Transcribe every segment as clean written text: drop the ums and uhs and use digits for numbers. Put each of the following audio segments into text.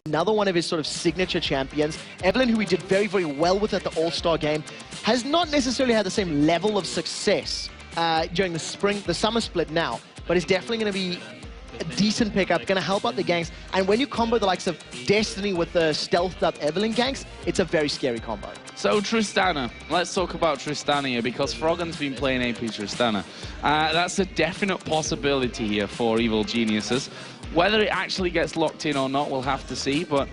another one of his sort of signature champions. Evelyn, who he did very, very well with at the All-Star game, has not necessarily had the same level of success during the summer split now, but is definitely going to be a decent pickup, going to help out the ganks. And when you combo the likes of Destiny with the stealthed up Evelyn ganks, it's a very scary combo. So Tristana, let's talk about Tristana here, because Froggen's been playing AP Tristana. That's a definite possibility here for Evil Geniuses. Whether it actually gets locked in or not, we'll have to see, but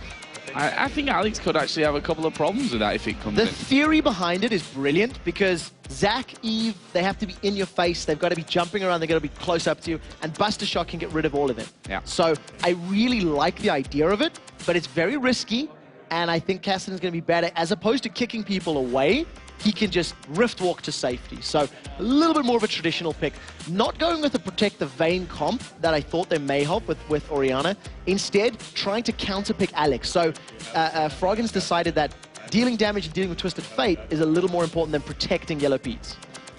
I think Alex could actually have a couple of problems with that if it comes in. The theory behind it is brilliant, because Zach, Eve, they have to be in your face, they've got to be jumping around, they've got to be close up to you, and Buster Shot can get rid of all of it. Yeah. So I really like the idea of it, but it's very risky, and I think Cassidy's going to be better. As opposed to kicking people away, he can just rift walk to safety. So a little bit more of a traditional pick. Not going with a Protect the Vayne comp that I thought they may have with Orianna. Instead, trying to counterpick Alex. So Froggen's decided that dealing damage and dealing with Twisted Fate is a little more important than protecting Yellow Pete's.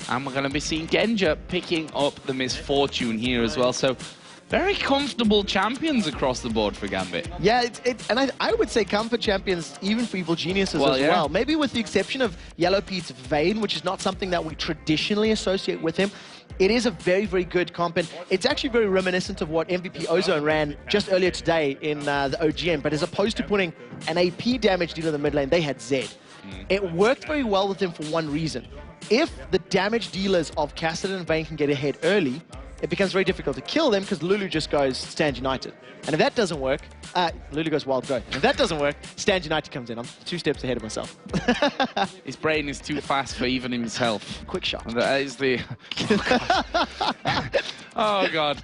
And we're going to be seeing Genja picking up the Misfortune here as well. So very comfortable champions across the board for Gambit. Yeah, and I would say comfort champions even for Evil Geniuses as well. Maybe with the exception of Yellow Pete's Vayne, which is not something that we traditionally associate with him. It is a very, very good comp, and it's actually very reminiscent of what MVP Ozone ran just earlier today in the OGN, but as opposed to putting an AP damage dealer in the mid lane, they had Zed. It worked very well with him for one reason. If the damage dealers of Cassidy and Vayne can get ahead early, it becomes very difficult to kill them because Lulu just goes Stand United. And if that doesn't work, Lulu goes Wild Growth. And if that doesn't work, Stand United comes in. I'm 2 steps ahead of myself. His brain is too fast for even himself. Quick shot. And that is the... Oh god.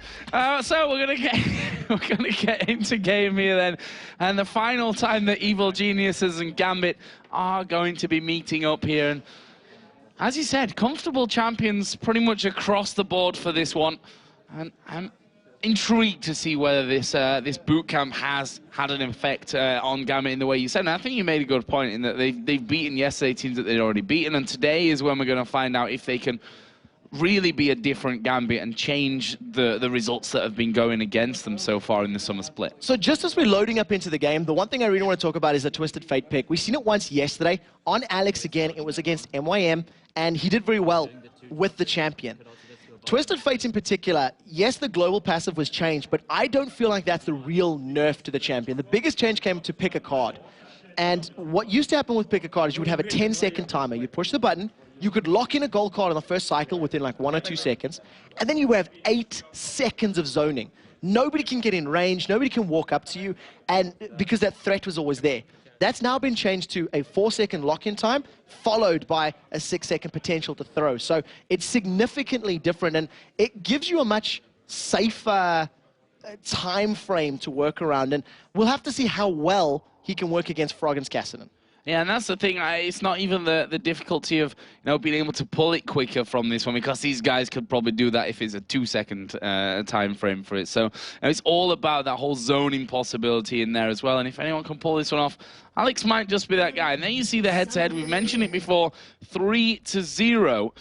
So we're gonna get into game here then, and the final time that Evil Geniuses and Gambit are going to be meeting up here. And as you said, comfortable champions pretty much across the board for this one. And I'm intrigued to see whether this this boot camp has had an effect on Gambit in the way you said. And I think you made a good point in that they've beaten yesterday teams that they'd already beaten, and today is when we're going to find out if they can really be a different Gambit and change the results that have been going against them so far in the summer split. So just as we're loading up into the game, the one thing I really want to talk about is the Twisted Fate pick. We've seen it once yesterday on Alex again. It was against MYM, and he did very well with the champion. Twisted Fate in particular, yes, the global passive was changed, but I don't feel like that's the real nerf to the champion. The biggest change came to pick a card. And what used to happen with pick a card is you would have a 10-second timer. You'd push the button, you could lock in a gold card on the first cycle within like 1 or 2 seconds, and then you would have 8 seconds of zoning. Nobody can get in range, nobody can walk up to you, and because that threat was always there. That's now been changed to a 4-second lock-in time, followed by a 6-second potential to throw. So it's significantly different, and it gives you a much safer time frame to work around, and we'll have to see how well he can work against Froggen's Cassidy. Yeah, and that's the thing. It's not even the difficulty of being able to pull it quicker from this one, because these guys could probably do that if it's a 2-second time frame for it. So it's all about that whole zoning possibility in there as well. And if anyone can pull this one off, Alex might just be that guy. And then you see the head-to-head. We've mentioned it before. 3-0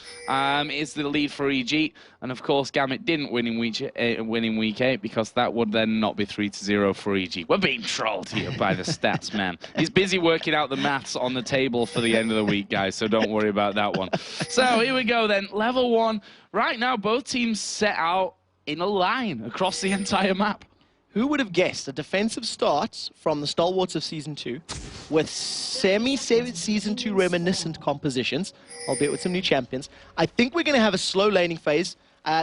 is the lead for EG. And of course, Gambit didn't win in week 8 because that would then not be 3-0 for EG. We're being trolled here by the stats, man. He's busy working out the maths on the table for the end of the week, guys, so don't worry about that one. So here we go then. Level 1. Right now, both teams set out in a line across the entire map. Who would have guessed a defensive start from the stalwarts of Season 2 with Season 2 reminiscent compositions, albeit with some new champions? I think we're going to have a slow laning phase.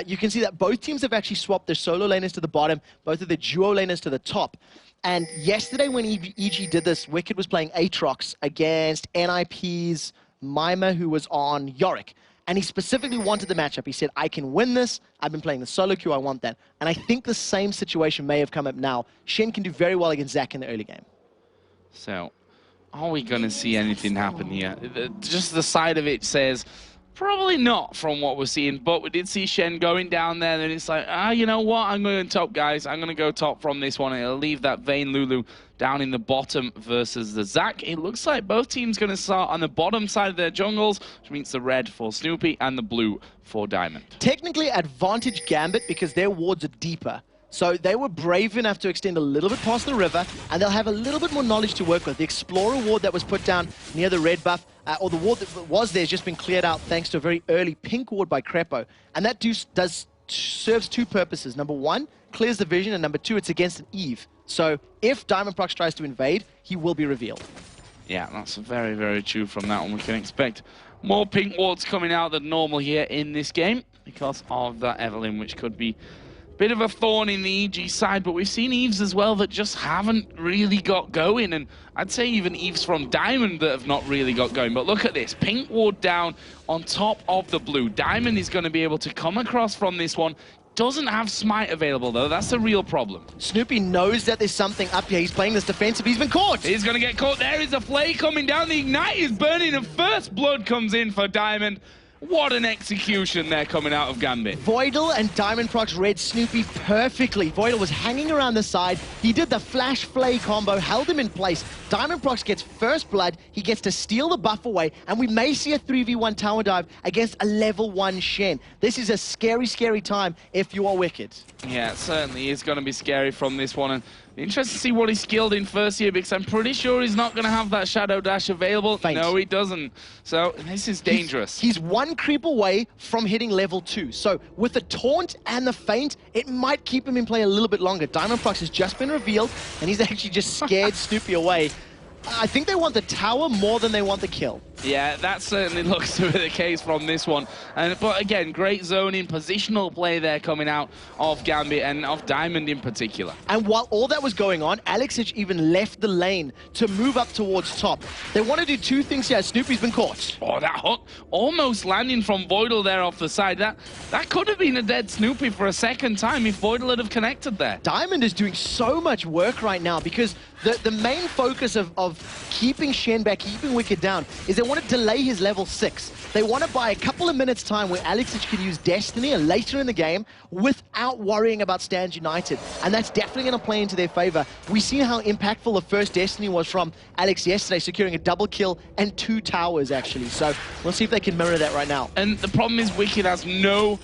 You can see that both teams have actually swapped their solo laners to the bottom, both of their duo laners to the top. And yesterday when EG did this, Wicked was playing Aatrox against NIP's Mima, who was on Yorick. And he specifically wanted the matchup. He said, I can win this. I've been playing the solo queue. I want that. And I think the same situation may have come up now. Shen can do very well against Zach in the early game. So, are we going to see anything happen here? Just the side of it says, probably not from what we're seeing. But we did see Shen going down there. And it's like, you know what? I'm going top, guys. I'm going to go top from this one. And it'll leave that Vayne Lulu down in the bottom versus the Zac. It looks like both teams going to start on the bottom side of their jungles, which means the red for Snoopy and the blue for Diamond. Technically advantage Gambit because their wards are deeper. So they were brave enough to extend a little bit past the river, and they'll have a little bit more knowledge to work with. The Explorer ward that was put down near the red buff, or the ward that was there, has just been cleared out thanks to a very early pink ward by Crepo. And that serves two purposes. Number one, clears the vision, and number two, it's against an Eve. So if Diamondprox tries to invade, he will be revealed. Yeah, that's very, very true from that one. We can expect more pink wards coming out than normal here in this game because of that Evelyn, which could be a bit of a thorn in the EG side. But we've seen Eves as well that just haven't really got going. And I'd say even Eves from Diamond that have not really got going. But look at this. Pink ward down on top of the blue. Diamond is going to be able to come across from this one. Doesn't have Smite available, though. That's a real problem. Snoopy knows that there's something up here. He's playing this defensive. He's been caught. He's going to get caught. There is a flay coming down. The Ignite is burning, and first blood comes in for Diamond. What an execution there coming out of Gambit. Voidal and Diamondprox read Snoopy perfectly. Voidal was hanging around the side. He did the flash flay combo, held him in place. Diamondprox gets first blood. He gets to steal the buff away, and we may see a 3v1 tower dive against a level 1 Shen. This is a scary, scary time if you are Wicked. Yeah, it certainly is going to be scary from this one. And interesting to see what he's skilled in first here, because I'm pretty sure he's not going to have that Shadow Dash available. Faint. No, he doesn't. So this is dangerous. He's one creep away from hitting level 2. So with the taunt and the feint, it might keep him in play a little bit longer. Diamondprox has just been revealed, and he's actually just scared Snoopy away. I think they want the tower more than they want the kill. Yeah, that certainly looks to be the case from this one. But again, great zoning, positional play there coming out of Gambit and of Diamond in particular. And while all that was going on, Alexich even left the lane to move up towards top. They want to do two things here. Snoopy's been caught. Oh, that hook almost landing from Voidal there off the side. That could have been a dead Snoopy for a second time if Voidal had have connected there. Diamond is doing so much work right now because the main focus of keeping Shen back, keeping Wicked down, is they want to delay his level 6. They want to buy a couple of minutes time where Alexich can use Destiny later in the game without worrying about Stands United. And that's definitely going to play into their favor. We've seen how impactful the first Destiny was from Alex yesterday, securing a double kill and 2 towers, actually. So we'll see if they can mirror that right now. And the problem is Wicked has no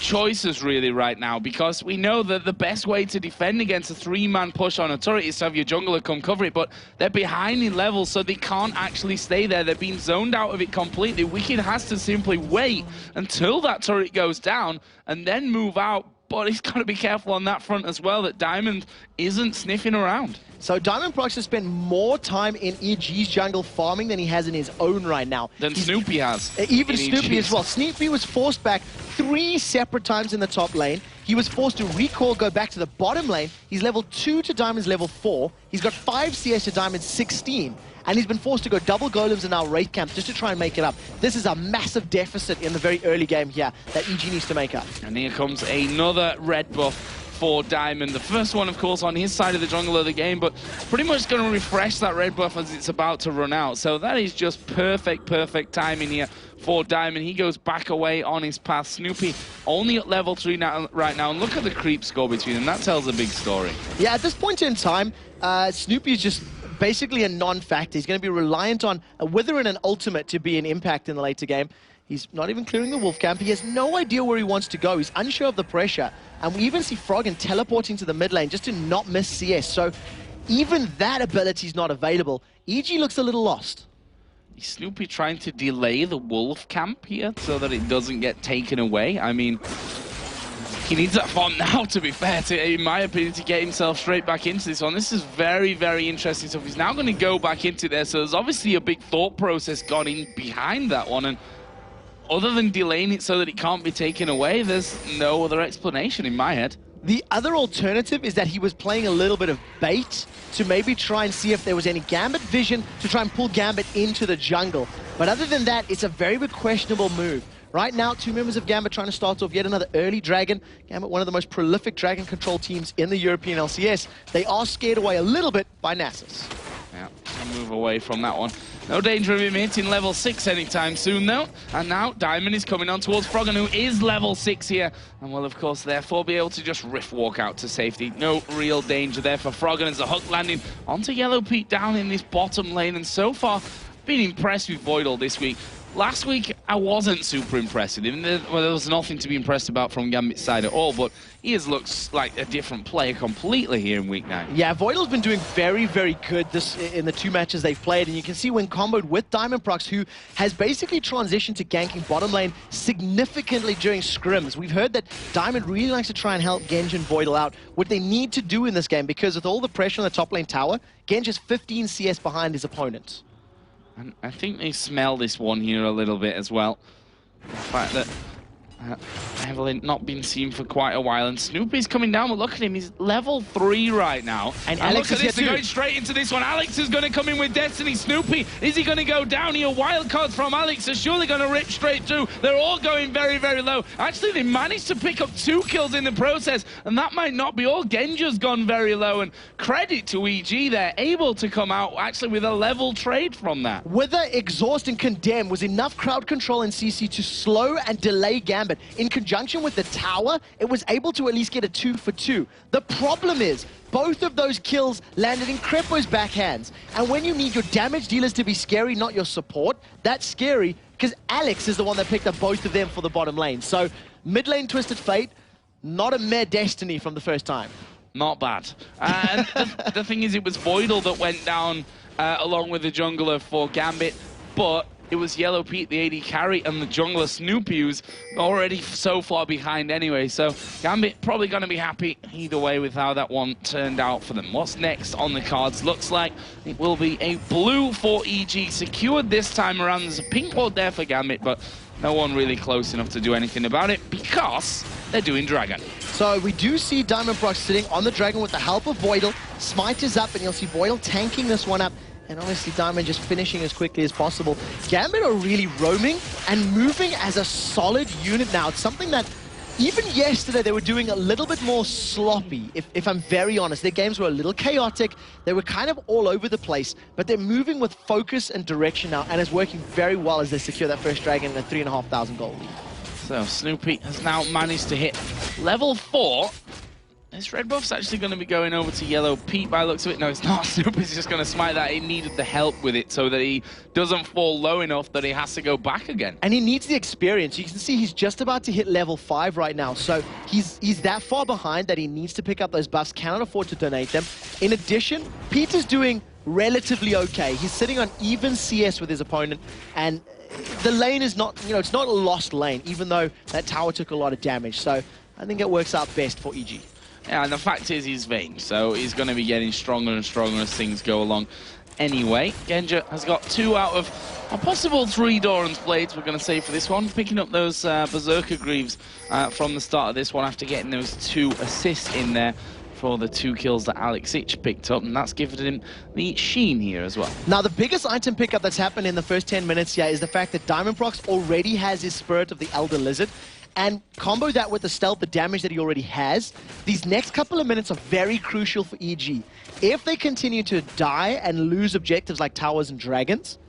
choices really right now, because we know that the best way to defend against a 3-man push on a turret is to have your jungler come cover it, but they're behind in levels, so they can't actually stay there. They're being zoned out of it completely. Wicked has to simply wait until that turret goes down and then move out, but he's got to be careful on that front as well, that Diamond isn't sniffing around. So Diamondprox has spent more time in EG's jungle farming than he has in his own right now. Than Snoopy has. Even Snoopy as well. Snoopy was forced back 3 separate times in the top lane. He was forced to recall, go back to the bottom lane. He's level 2 to Diamond's level 4. He's got 5 CS to Diamond's 16. And he's been forced to go double golems in our Wraith camp just to try and make it up. This is a massive deficit in the very early game here that EG needs to make up. And here comes another red buff for Diamond. The first one, of course, on his side of the jungle of the game, but pretty much going to refresh that red buff as it's about to run out. So that is just perfect timing here for Diamond. He goes back away on his path. Snoopy only at level 3 now, right now, and look at the creep score between them. That tells a big story. Yeah, at this point in time, Snoopy is just basically a non-factor. He's going to be reliant on a Wither and an ultimate to be an impact in the later game. He's not even clearing the wolf camp. He has no idea where he wants to go. He's unsure of the pressure. And we even see Froggen teleporting to the mid lane just to not miss CS. So even that ability is not available. EG looks a little lost. Is Snoopy trying to delay the wolf camp here so that it doesn't get taken away? I mean, he needs that farm now, to be fair, in my opinion, to get himself straight back into this one. This is very interesting stuff. He's now going to go back into there. So there's obviously a big thought process gone in behind that one. And other than delaying it so that it can't be taken away, there's no other explanation in my head. The other alternative is that he was playing a little bit of bait to maybe try and see if there was any Gambit vision to try and pull Gambit into the jungle. But other than that, it's a very questionable move. Right now, 2 members of Gambit trying to start off yet another early Dragon. Gambit, one of the most prolific Dragon control teams in the European LCS. They are scared away a little bit by Nasus. Yeah, I'll move away from that one. No danger of him hitting level 6 anytime soon, though. And now Diamond is coming on towards Froggen, who is level 6 here. And will, of course, therefore be able to just riff walk out to safety. No real danger there for Froggen as the hook landing onto Yellow Pete down in this bottom lane. And so far, been impressed with Voidal this week. last week I wasn't super impressed with him. There was nothing to be impressed about from Gambit's side at all, but he looks like a different player completely here in week 9. Yeah, Voidal's been doing very, very good in the 2 matches they've played, and you can see when comboed with Diamondprox, who has basically transitioned to ganking bottom lane significantly during scrims. We've heard that Diamond really likes to try and help Genji and Voidal out, what they need to do in this game, because with all the pressure on the top lane tower, Genji is 15 CS behind his opponents. And I think they smell this one here a little bit as well. The fact that Evelyn not been seen for quite a while, and Snoopy's coming down, but look at him, he's level 3 right now. And Alex look at is this, they're here going straight into this one. Alex is going to come in with Destiny. Snoopy, is he going to go down here? Wildcards from Alex are surely going to rip straight through. They're all going very, very low. Actually, they managed to pick up 2 kills in the process, and that might not be all. Genja's gone very low, and credit to EG, they're able to come out actually with a level trade from that. Whether Exhaust and Condemn was enough crowd control in CC to slow and delay Gambit, in conjunction with the tower, it was able to at least get a 2 for 2. The problem is, both of those kills landed in Crepo's backhands. And when you need your damage dealers to be scary, not your support, that's scary, because Alex is the one that picked up both of them for the bottom lane. So, mid lane Twisted Fate, not a mere Destiny from the first time. Not bad. And the thing is, it was Voidal that went down along with the jungler for Gambit, but it was Yellow Pete, the AD carry, and the jungler Snoopy, who's already so far behind anyway. So Gambit probably going to be happy either way with how that one turned out for them. What's next on the cards? Looks like it will be a blue for EG, secured this time around. There's a pink ward there for Gambit, but no one really close enough to do anything about it because they're doing Dragon. So we do see Diamondprox sitting on the Dragon with the help of Voidal. Smite is up, and you'll see Voidal tanking this one up. And obviously Diamond just finishing as quickly as possible. Gambit are really roaming and moving as a solid unit now. It's something that even yesterday they were doing a little bit more sloppy, if I'm very honest. Their games were a little chaotic. They were kind of all over the place, but they're moving with focus and direction now, and it's working very well as they secure that first Dragon and a 3,500 gold lead. So Snoopy has now managed to hit level 4. This red buff's actually going to be going over to Yellow Pete by the looks of it. No, it's not. Snoopy's just going to smite that. He needed the help with it so that he doesn't fall low enough that he has to go back again. And he needs the experience. You can see he's just about to hit level 5 right now. So he's that far behind that he needs to pick up those buffs, cannot afford to donate them. In addition, Pete is doing relatively okay. He's sitting on even CS with his opponent, and the lane is not, it's not a lost lane, even though that tower took a lot of damage. So I think it works out best for EG. Yeah, and the fact is he's Vayne, so he's going to be getting stronger and stronger as things go along. Anyway, Genja has got 2 out of a possible 3 Doran's Blades, we're going to say, for this one. Picking up those Berserker Greaves from the start of this one after getting those 2 assists in there for the 2 kills that Alex Ich picked up, and that's given him the sheen here as well. Now, the biggest item pickup that's happened in the first 10 minutes here is the fact that Diamondprox already has his Spirit of the Elder Lizard, and combo that with the stealth, the damage that he already has. These next couple of minutes are very crucial for EG. If they continue to die and lose objectives like towers and dragons,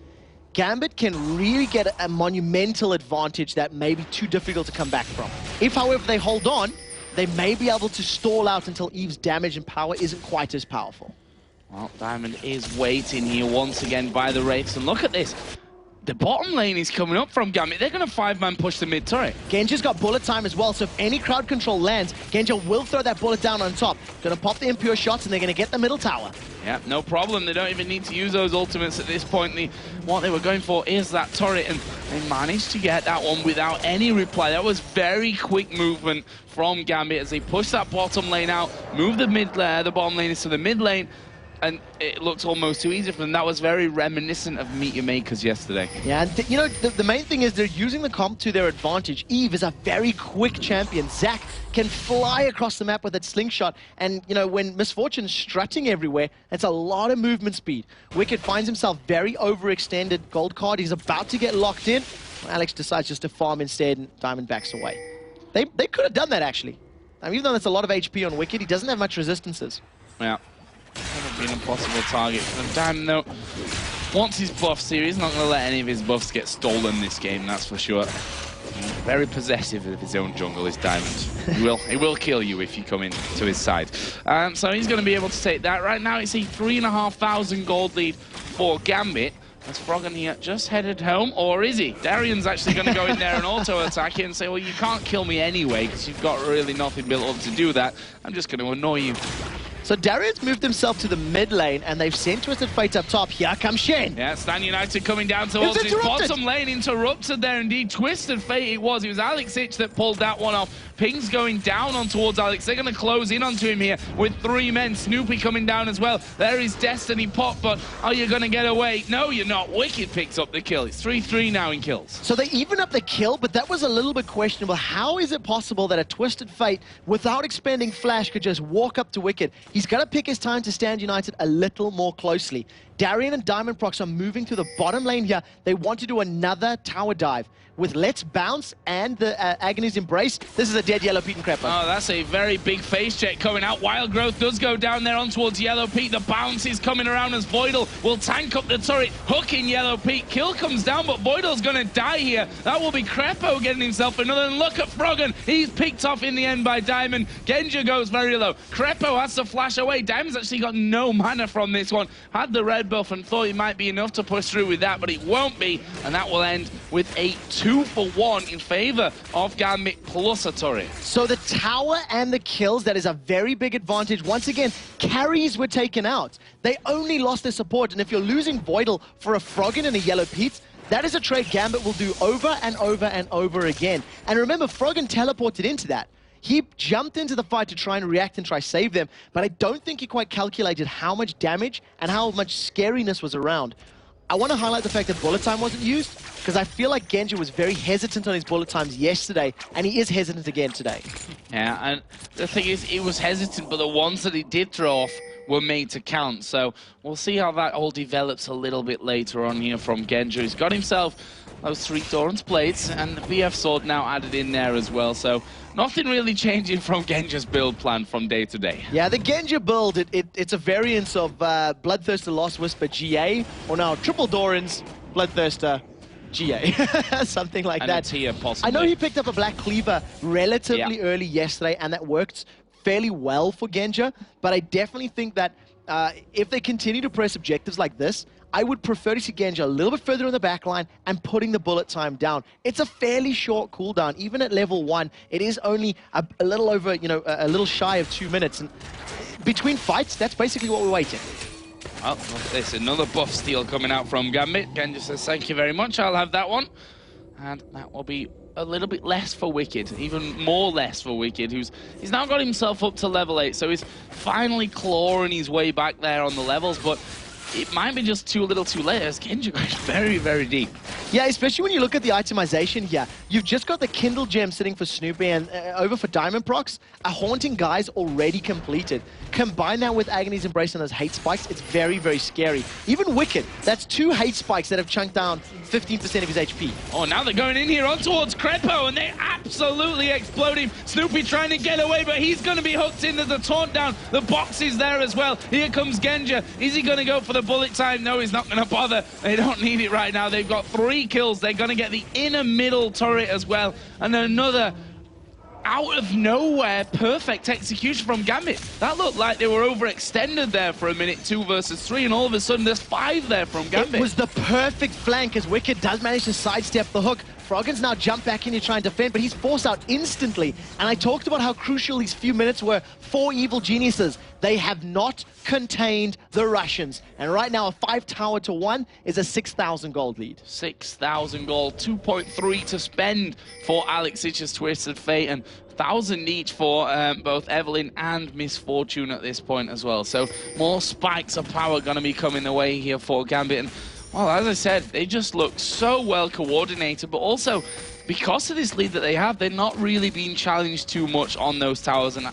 Gambit can really get a monumental advantage that may be too difficult to come back from. If, however, they hold on, they may be able to stall out until Eve's damage and power isn't quite as powerful. Well, Diamond is waiting here once again by the Wraiths, and look at this. The bottom lane is coming up from Gambit. They're going to 5-man push the mid turret. Genji's got bullet time as well, so if any crowd control lands, Genji will throw that bullet down on top. Going to pop the impure shots, and they're going to get the middle tower. Yeah, no problem. They don't even need to use those ultimates at this point. What they were going for is that turret, and they managed to get that one without any reply. That was very quick movement from Gambit as they push that bottom lane out, move the bottom lane into the mid lane, and it looked almost too easy for them. That was very reminiscent of Meet Your Makers yesterday. Yeah, and the main thing is they're using the comp to their advantage. Eve is a very quick champion. Zac can fly across the map with that slingshot, and when Misfortune's strutting everywhere, it's a lot of movement speed. Wicked finds himself very overextended gold card. He's about to get locked in. Alex decides just to farm instead, and Diamond backs away. They could have done that, actually. Even though that's a lot of HP on Wicked, he doesn't have much resistances. Yeah. Would have been a possible target for them. Diamond, though, wants his buffs here. He's not going to let any of his buffs get stolen this game, that's for sure. Very possessive of his own jungle, is Diamond. He will kill you if you come into his side. So he's going to be able to take that. Right now, it's a 3,500 gold lead for Gambit. Has Froggen here just headed home, or is he? Darian's actually going to go in there and auto-attack it and say, well, you can't kill me anyway, because you've got really nothing built up to do that. I'm just going to annoy you. So Darian's moved himself to the mid lane, and they've sent Twisted Fate up top. Here comes Shen. Yeah, Stan United coming down towards his bottom lane. Interrupted there indeed. Twisted Fate it was. It was Alex Ich that pulled that one off. Ping's going down on towards Alex. They're going to close in onto him here with 3 men. Snoopy coming down as well. There is Destiny Pop, but are you going to get away? No, you're not. Wicked picks up the kill. It's 3-3 now in kills. So they even up the kill, but that was a little bit questionable. How is it possible that a Twisted Fate, without expending Flash, could just walk up to Wicked? He's got to pick his time to stand United a little more closely. Darian and Diamondprox are moving to the bottom lane here. They want to do another tower dive. With Let's Bounce and the Agony's Embrace, this is a dead Yellow Pete and Crepper. Oh, that's a very big face check coming out. Wild Growth does go down there on towards Yellow Pete. The bounce is coming around as Voidal will tank up the turret, hooking Yellow Pete. Kill comes down, but Voidal's going to die here. That will be Crepo getting himself another. And look at Froggen. He's picked off in the end by Diamond. Genja goes very low. Crepo has to flash away. Diamond's actually got no mana from this one. Had the red buff and thought it might be enough to push through with that, but it won't be. And that will end with a 2-for-1 in favor of Gambit plus a turret. So the tower and the kills, that is a very big advantage. Once again, carries were taken out. They only lost their support, and if you're losing Voidal for a Froggen and a Yellow Pete, that is a trade Gambit will do over and over and over again. And remember, Froggen teleported into that. He jumped into the fight to try and react and try save them, but I don't think he quite calculated how much damage and how much scariness was around. I want to highlight the fact that bullet time wasn't used, because I feel like Genja was very hesitant on his bullet times yesterday, and he is hesitant again today. Yeah, and the thing is, he was hesitant, but the ones that he did throw off were made to count. So we'll see how that all develops a little bit later on here from Genja. He's got himself those 3 Torrent Blades, and the BF Sword now added in there as well. So nothing really changing from Genja's build plan from day to day. Yeah, the Genja build, it's a variance of Bloodthirster, Lost Whisper, GA, or now Triple Doran's Bloodthirster, GA. Something like and that. A tier, possibly. I know he picked up a Black Cleaver relatively early yesterday, and that worked fairly well for Genja, but I definitely think that if they continue to press objectives like this, I would prefer to see Genja a little bit further in the back line and putting the bullet time down. It's a fairly short cooldown. Even at level 1, it is only a little over, a little shy of 2 minutes. And between fights, that's basically what we're waiting. Well, there's another buff steal coming out from Gambit. Genja says, thank you very much, I'll have that one. And that will be a little bit less for Wicked, even more less for Wicked, he's now got himself up to level 8, so he's finally clawing his way back there on the levels, but it might be just too little too late as Genja goes very, very deep. Yeah, especially when you look at the itemization here. You've just got the Kindle Gem sitting for Snoopy and over for Diamondprox. A Haunting Guy's already completed. Combine that with Agony's Embrace and those hate spikes, it's very, very scary. Even Wicked, that's 2 hate spikes that have chunked down 15% of his HP. Oh, now they're going in here on towards Crepo, and they absolutely explode him. Snoopy trying to get away, but he's going to be hooked in. There's a taunt down. The box is there as well. Here comes Genja. Is he going to go for the bullet time? No, he's not going to bother. They don't need it right now. They've got 3 kills. They're going to get the inner middle turret as well. And another out of nowhere perfect execution from Gambit. That looked like they were overextended there for a minute, 2 versus 3, and all of a sudden there's 5 there from Gambit. It was the perfect flank as Wicked does manage to sidestep the hook. Froggen's now jumped back in to try and defend, but he's forced out instantly. And I talked about how crucial these few minutes were for Evil Geniuses. They have not contained the Russians. And right now, a 5 tower to 1 is a 6,000 gold lead. 6,000 gold, 2.3 to spend for Alex Ich's Twisted Fate, and 1,000 each for both Evelyn and Misfortune at this point as well. So more spikes of power going to be coming the way here for Gambit. And well, as I said, they just look so well coordinated, but also because of this lead that they have, they're not really being challenged too much on those towers. And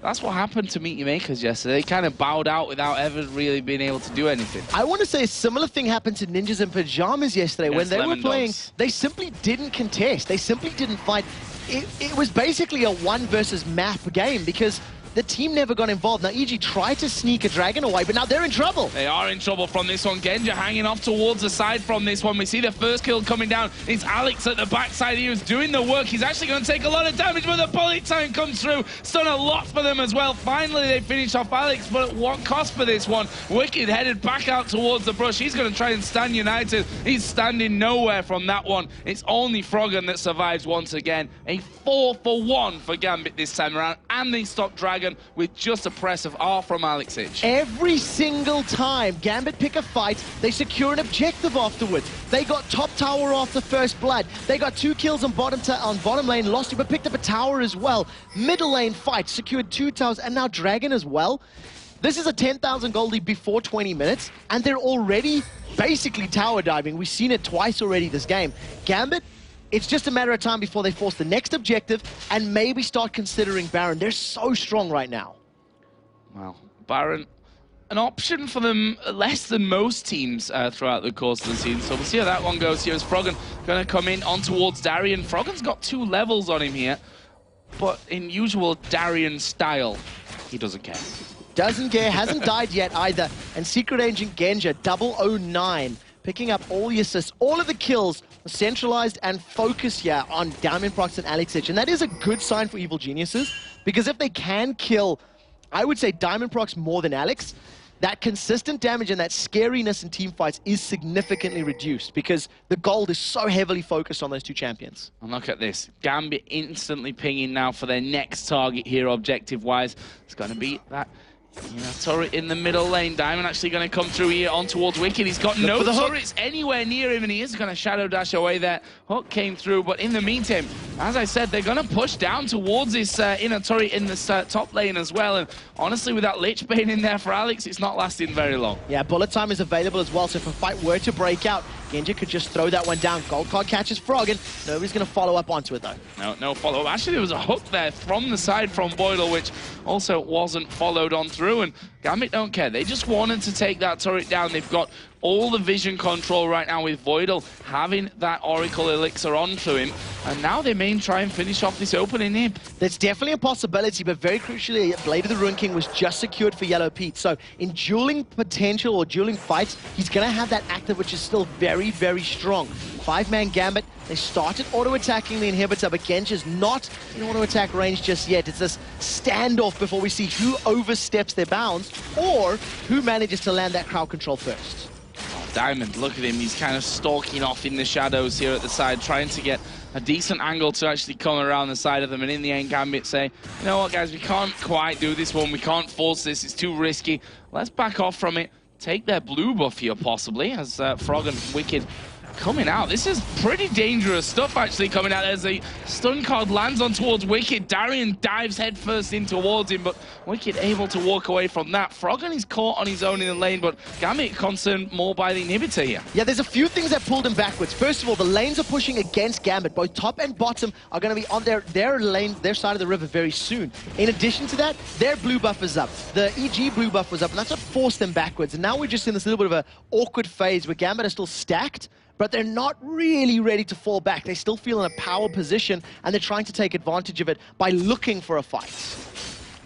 that's what happened to Meet Your Makers yesterday. They kind of bowed out without ever really being able to do anything. I want to say a similar thing happened to Ninjas in Pajamas yesterday. When they were playing, Dogs. They simply didn't contest. They simply didn't fight. It was basically a 1 versus map game because the team never got involved. Now, EG tried to sneak a dragon away, but now they're in trouble. They are in trouble from this one. Genja hanging off towards the side from this one. We see the first kill coming down. It's Alex at the backside. He was doing the work. He's actually going to take a lot of damage, but the bullet time comes through. It's done a lot for them as well. Finally, they finish off Alex, but at what cost for this one? Wicked headed back out towards the brush. He's going to try and stand united. He's standing nowhere from that one. It's only Froggen that survives once again. A 4-for-1 for Gambit this time around, and they stop Dragon with just a press of R from Alex Ich. Every single time Gambit pick a fight, they secure an objective afterwards. They got top tower after first blood. They got 2 kills on bottom lane, lost it, but picked up a tower as well. Middle lane fight, secured 2 towers, and now Dragon as well. This is a 10,000 gold lead before 20 minutes, and they're already basically tower diving. We've seen it twice already this game. Gambit, it's just a matter of time before they force the next objective and maybe start considering Baron. They're so strong right now. Wow. Baron, an option for them less than most teams throughout the course of the season. So we'll see how that one goes here as Froggen going to come in on towards Darien. Froggen's got 2 levels on him here, but in usual Darien style, he doesn't care. Doesn't care, hasn't died yet either. And Secret Agent Genja, 009, picking up all the assists, all of the kills, centralized and focused here on Diamondprox and Alex Ich. And that is a good sign for Evil Geniuses, because if they can kill, I would say Diamondprox more than Alex, that consistent damage and that scariness in team fights is significantly reduced because the gold is so heavily focused on those 2 champions. And look at this. Gambit instantly pinging now for their next target here, objective-wise. It's going to be that turret in the middle lane. Diamond actually going to come through here on towards Wicked. He's got no turrets anywhere near him, and he is going to shadow dash away there. Hook came through, but in the meantime, as I said, they're going to push down towards this inner turret in this top lane as well. And honestly, with that Lich Bane in there for Alex, it's not lasting very long. Yeah, bullet time is available as well, so if a fight were to break out, Genja could just throw that one down. Gold card catches Froggen. Nobody's going to follow up onto it, though. No follow-up. Actually, there was a hook there from the side from Boydell, which also wasn't followed on through. And Gambit don't care. They just wanted to take that turret down. They've got all the vision control right now with Boydell having that Oracle Elixir onto him. And now they may try and finish off this opening here. That's definitely a possibility, but very crucially, Blade of the Ruin King was just secured for Yellow Pete. So in dueling potential or dueling fights, he's going to have that active, which is still very, very strong. 5-man Gambit. They started auto-attacking the inhibitor, but Genja's not in auto-attack range just yet. It's this standoff before we see who oversteps their bounds or who manages to land that crowd control first. Diamond, look at him. He's kind of stalking off in the shadows here at the side, trying to get a decent angle to actually come around the side of them. And in the end, Gambit say, you know what, guys, we can't quite do this one. We can't force this. It's too risky. Let's back off from it. Take their blue buff here, possibly, as Frog and Wicked coming out. This is pretty dangerous stuff actually coming out. There's a stun card lands on towards Wicked. Darien dives headfirst in towards him, but Wicked able to walk away from that. Froggen is caught on his own in the lane, but Gambit concerned more by the inhibitor here. Yeah, there's a few things that pulled him backwards. First of all, the lanes are pushing against Gambit. Both top and bottom are going to be on their lane, their side of the river very soon. In addition to that, their blue buff is up. The EG blue buff was up, and that's what forced them backwards. And now we're just in this little bit of an awkward phase where Gambit are still stacked, but they're not really ready to fall back. They still feel in a power position, and they're trying to take advantage of it by looking for a fight.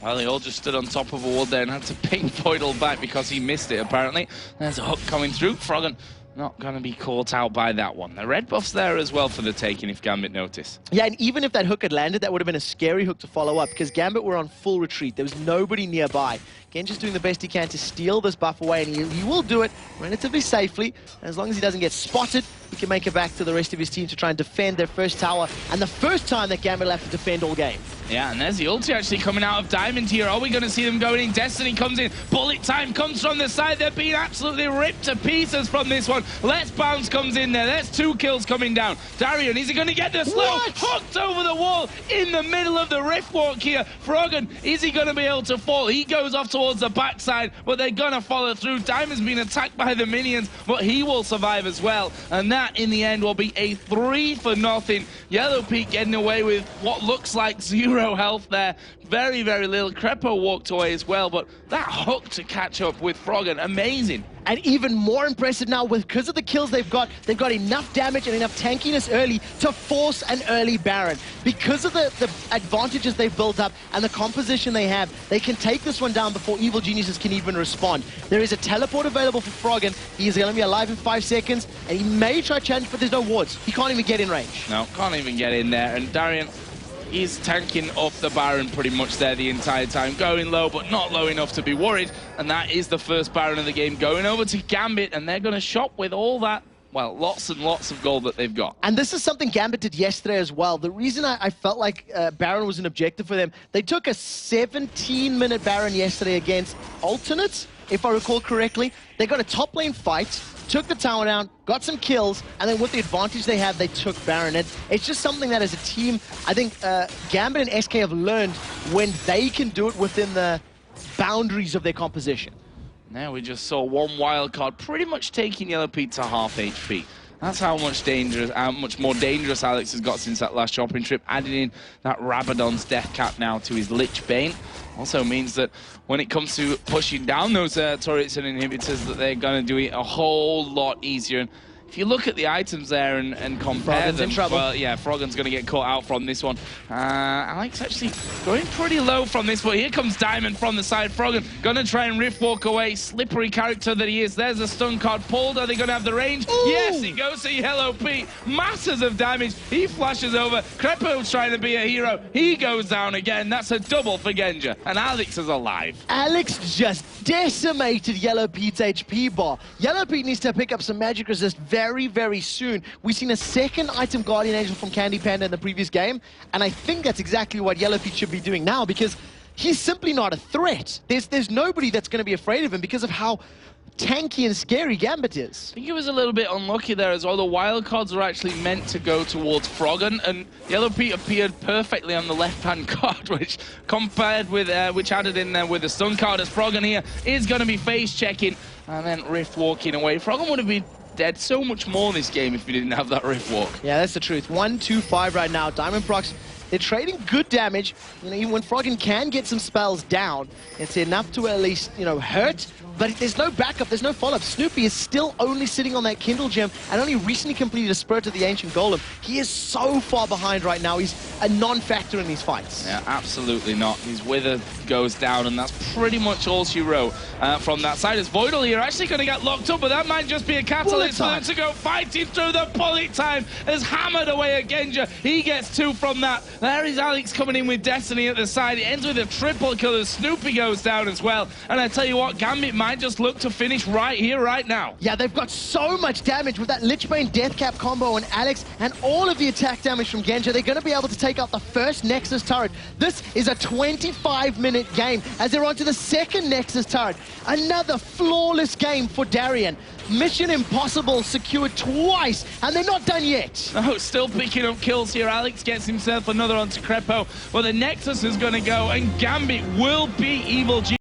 Well, they all just stood on top of a wall there and had to ping Boydell back because he missed it, apparently. There's a hook coming through. Froggen not going to be caught out by that one. The red buff's there as well for the taking, if Gambit notice. Yeah, and even if that hook had landed, that would have been a scary hook to follow up, because Gambit were on full retreat. There was nobody nearby. Genja's doing the best he can to steal this buff away, and he will do it relatively safely. As long as he doesn't get spotted, he can make it back to the rest of his team to try and defend their first tower, and the first time that Gambit will have to defend all game. Yeah, and there's the ulti actually coming out of Diamond here. Are we going to see them going in? Destiny comes in. Bullet time comes from the side. They're being absolutely ripped to pieces from this one. Let's Bounce comes in there. There's 2 kills coming down. Darien, is he going to get the slow? What? Hooked over the wall in the middle of the rift walk here. Froggen, is he going to be able to fall? He goes off towards the backside, but they're going to follow through. Diamond's been attacked by the minions, but he will survive as well. And that, in the end, will be a 3-for-0. Yellow Peak getting away with what looks like 0 0 health there. Very, very little. Crepo walked away as well, but that hook to catch up with Froggen, amazing. And even more impressive now, because of the kills they've got enough damage and enough tankiness early to force an early Baron. Because of the advantages they've built up and the composition they have, they can take this one down before Evil Geniuses can even respond. There is a teleport available for Froggen. He is going to be alive in 5 seconds, and he may try challenge, but there's no wards. He can't even get in range. No, can't even get in there. And Darian is tanking off the Baron pretty much there the entire time, going low, but not low enough to be worried. And that is the first Baron of the game going over to Gambit, and they're going to shop with all that, well, lots and lots of gold that they've got. And this is something Gambit did yesterday as well. The reason I felt like Baron was an objective for them, they took a 17-minute Baron yesterday against Alternates, if I recall correctly. They got a top lane fight, took the tower down, got some kills, and then with the advantage they had, they took Baron. And it's just something that as a team, I think Gambit and SK have learned when they can do it within the boundaries of their composition. Now we just saw one wild card pretty much taking Yellow Pete to half HP. That's how much more dangerous Alex has got since that last shopping trip. Adding in that Rabadon's death cap now to his Lich Bane also means that when it comes to pushing down those turrets and inhibitors, that they're going to do it a whole lot easier. And if you look at the items there and compare them, well, yeah, Froggen's going to get caught out from this one. Alex actually going pretty low from this, but here comes Diamond from the side. Froggen going to try and rift walk away. Slippery character that he is. There's a stun card pulled. Are they going to have the range? Ooh. Yes, he goes to Yellow Pete. Masses of damage. He flashes over. Crepo's trying to be a hero. He goes down again. That's a double for Genja. And Alex is alive. Alex just decimated Yellow Pete's HP bar. Yellow Pete needs to pick up some magic resist very, very soon. We've seen a second item Guardian Angel from Candy Panda in the previous game, and I think that's exactly what Yellow Pete should be doing now, because he's simply not a threat. There's nobody that's going to be afraid of him because of how tanky and scary Gambit is. I think he was a little bit unlucky there as well. The wild cards are actually meant to go towards Froggen, and Yellow Pete appeared perfectly on the left-hand card, which compared with which added in there with the stun card, as Froggen here is going to be face checking and then rift walking away. Froggen would have been dead so much more in this game if he didn't have that rift walk. Yeah, that's the truth. 1-2-5 right now. Diamond Procs, they're trading good damage. You know, even when Froggen can get some spells down, it's enough to at least, you know, hurt. But there's no backup, there's no follow-up. Snoopy is still only sitting on that Kindle gem and only recently completed a Spirit of the Ancient Golem. He is so far behind right now. He's a non-factor in these fights. Yeah, absolutely not. His Wither goes down, and that's pretty much all she wrote from that side. As Voidal here actually going to get locked up, but that might just be a catalyst for them to go fighting through the bullet time. As hammered away at Genja. He gets 2 from that. There is Alex coming in with Destiny at the side. It ends with a triple kill as Snoopy goes down as well. And I tell you what, Gambit might just look to finish right here, right now. Yeah, they've got so much damage with that Lich Bane Death Cap combo on Alex and all of the attack damage from Genja. They're going to be able to take out the first Nexus turret. This is a 25-minute game as they're on to the second Nexus turret. Another flawless game for Darian. Mission Impossible secured twice, and they're not done yet. Oh, still picking up kills here. Alex gets himself another onto Crepo, but the Nexus is going to go, and Gambit will be Evil Genius.